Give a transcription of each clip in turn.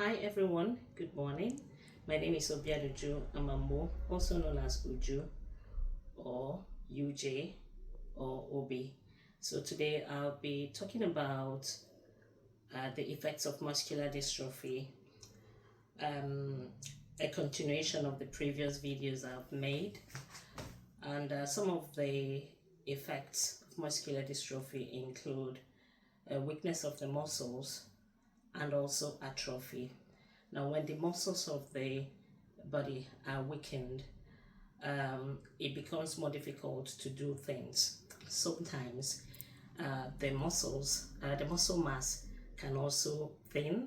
Hi everyone, good morning. My name is Obiaduju Amambo, also known as Uju or UJ or Obi. So today I'll be talking about the effects of muscular dystrophy, um, a continuation of the previous videos I've made, and some of the effects of muscular dystrophy include weakness of the muscles and also atrophy. Now, when the muscles of the body are weakened, it becomes more difficult to do things. Sometimes the muscle mass can also thin,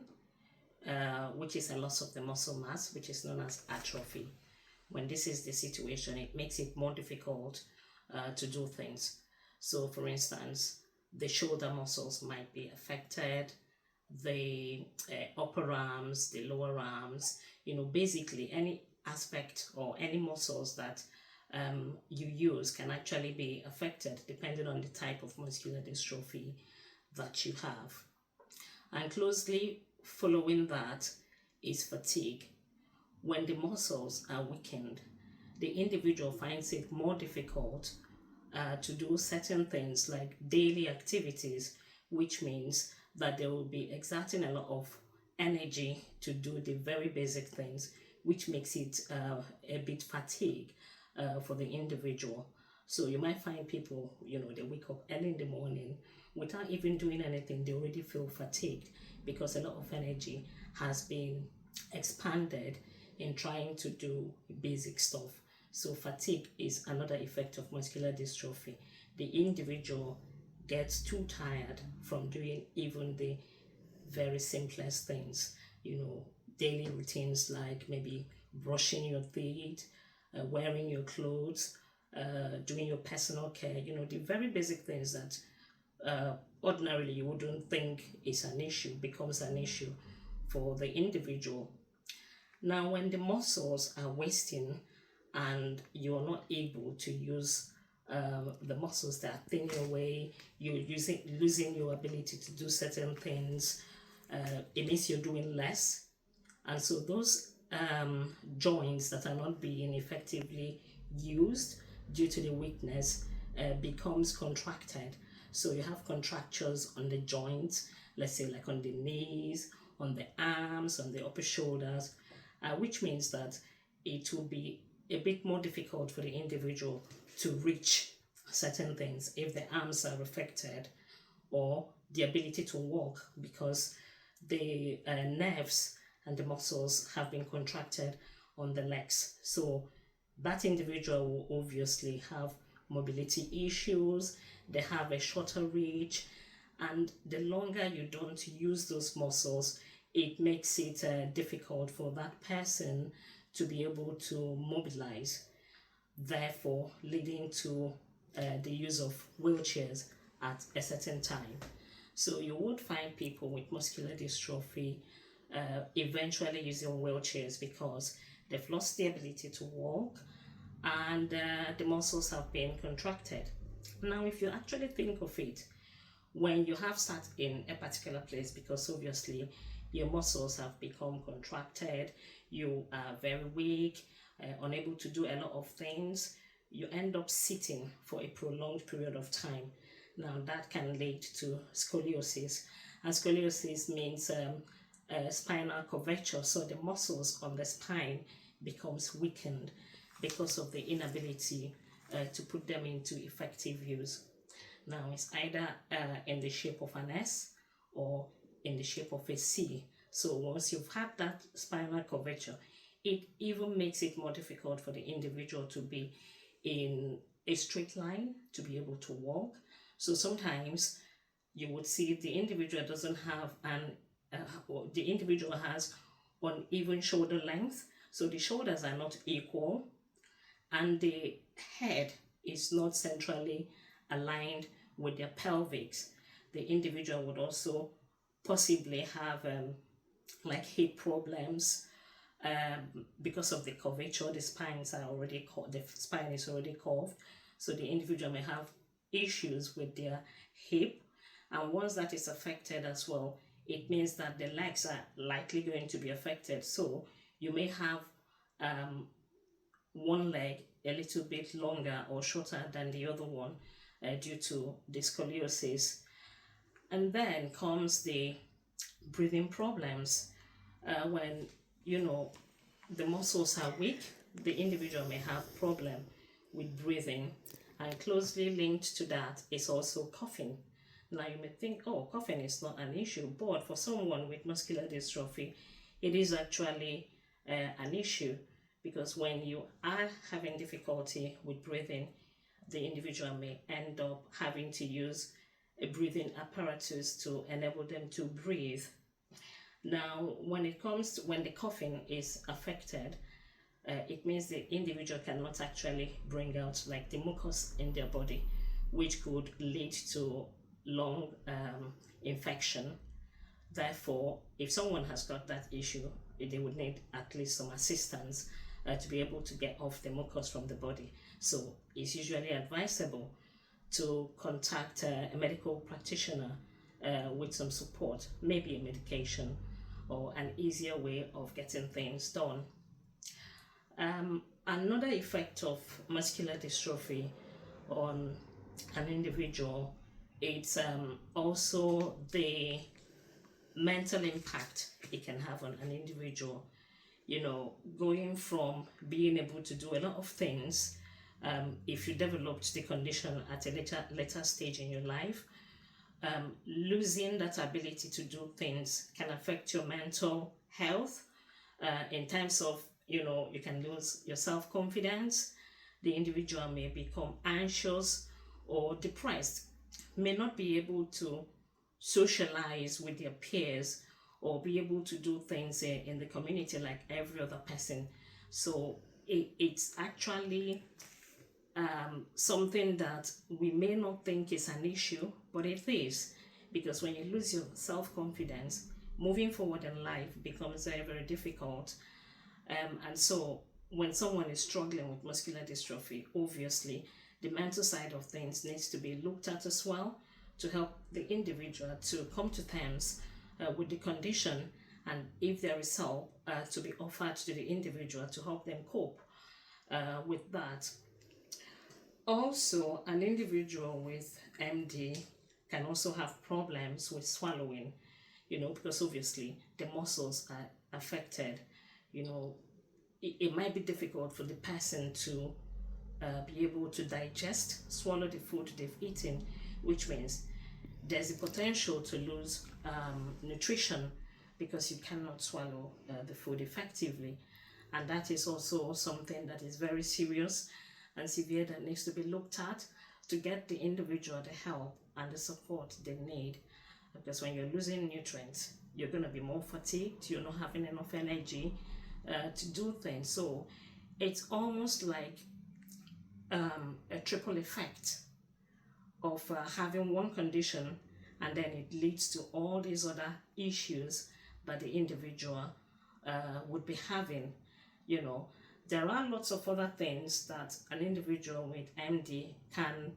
which is a loss of the muscle mass, which is known as atrophy. When this is the situation, it makes it more difficult to do things. So, for instance, the shoulder muscles might be affected, the upper arms, the lower arms, basically any aspect or any muscles that you use can actually be affected depending on the type of muscular dystrophy that you have. And closely following that is fatigue. When the muscles are weakened, the individual finds it more difficult to do certain things like daily activities, which means that they will be exerting a lot of energy to do the very basic things, which makes it a bit fatigue for the individual. So you might find people, they wake up early in the morning without even doing anything, they already feel fatigued because a lot of energy has been expanded in trying to do basic stuff. So fatigue is another effect of muscular dystrophy. The individual gets too tired from doing even the very simplest things, daily routines like maybe brushing your teeth, wearing your clothes, doing your personal care, the very basic things that ordinarily you wouldn't think is an issue becomes an issue for the individual. Now, when the muscles are wasting and you're not able to use the muscles that are thinning away, you're losing your ability to do certain things, it means you're doing less. And so those joints that are not being effectively used due to the weakness becomes contracted. So you have contractures on the joints, let's say like on the knees, on the arms, on the upper shoulders, which means that it will be a bit more difficult for the individual to reach certain things if the arms are affected or the ability to walk because the nerves and the muscles have been contracted on the legs. So that individual will obviously have mobility issues, they have a shorter reach, and the longer you don't use those muscles, it makes it difficult for that person to be able to mobilize, therefore leading to the use of wheelchairs at a certain time. So you would find people with muscular dystrophy eventually using wheelchairs because they've lost the ability to walk and the muscles have been contracted. Now, if you actually think of it, when you have sat in a particular place, because obviously your muscles have become contracted, you are very weak, unable to do a lot of things, you end up sitting for a prolonged period of time. Now that can lead to scoliosis, and scoliosis means spinal curvature, so the muscles on the spine becomes weakened because of the inability to put them into effective use. Now it's either in the shape of an S or in the shape of a C. So once you've had that spinal curvature, it even makes it more difficult for the individual to be in a straight line, to be able to walk. So sometimes you would see the individual doesn't have the individual has uneven shoulder length. So the shoulders are not equal and the head is not centrally aligned with their pelvis. The individual would also possibly have like hip problems because of the curvature. The spine is already curved, so the individual may have issues with their hip, and once that is affected as well, it means that the legs are likely going to be affected. So you may have one leg a little bit longer or shorter than the other one due to the scoliosis. And then comes the breathing problems. When the muscles are weak, the individual may have problem with breathing, and closely linked to that is also coughing. Now you may think, oh, coughing is not an issue, but for someone with muscular dystrophy, it is actually an issue, because when you are having difficulty with breathing, the individual may end up having to use a breathing apparatus to enable them to breathe. Now, when the coughing is affected, it means the individual cannot actually bring out like the mucus in their body, which could lead to lung infection. Therefore, if someone has got that issue, they would need at least some assistance to be able to get off the mucus from the body. So it's usually advisable to contact a medical practitioner with some support, maybe a medication or an easier way of getting things done. Another effect of muscular dystrophy on an individual, it's also the mental impact it can have on an individual. Going from being able to do a lot of things, if you developed the condition at a later stage in your life, losing that ability to do things can affect your mental health in terms of, you can lose your self-confidence. The individual may become anxious or depressed, may not be able to socialize with their peers or be able to do things in the community like every other person. So it's actually something that we may not think is an issue, but it is, because when you lose your self-confidence, moving forward in life becomes very, very difficult. And so when someone is struggling with muscular dystrophy, obviously the mental side of things needs to be looked at as well, to help the individual to come to terms with the condition, and if there is help to be offered to the individual to help them cope with that. Also, an individual with MD can also have problems with swallowing, because obviously the muscles are affected. It might be difficult for the person to be able to swallow the food they've eaten, which means there's a potential to lose nutrition because you cannot swallow the food effectively. And that is also something that is very serious and severe, that needs to be looked at to get the individual the help and the support they need. Because when you're losing nutrients, you're going to be more fatigued, you're not having enough energy to do things. So it's almost like a triple effect of having one condition, and then it leads to all these other issues that the individual would be having. There are lots of other things that an individual with MD can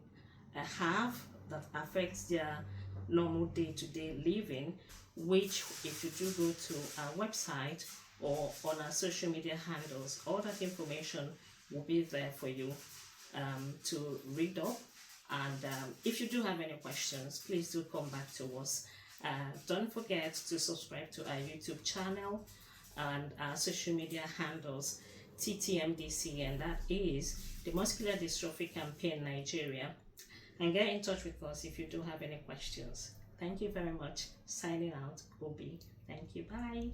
have that affects their normal day-to-day living, which, if you do go to our website or on our social media handles, all that information will be there for you to read up. And if you do have any questions, please do come back to us. Don't forget to subscribe to our YouTube channel and our social media handles, TTMDC, and that is the Muscular Dystrophy Campaign Nigeria. And get in touch with us if you do have any questions. Thank you very much. Signing out, Obi. Thank you. Bye.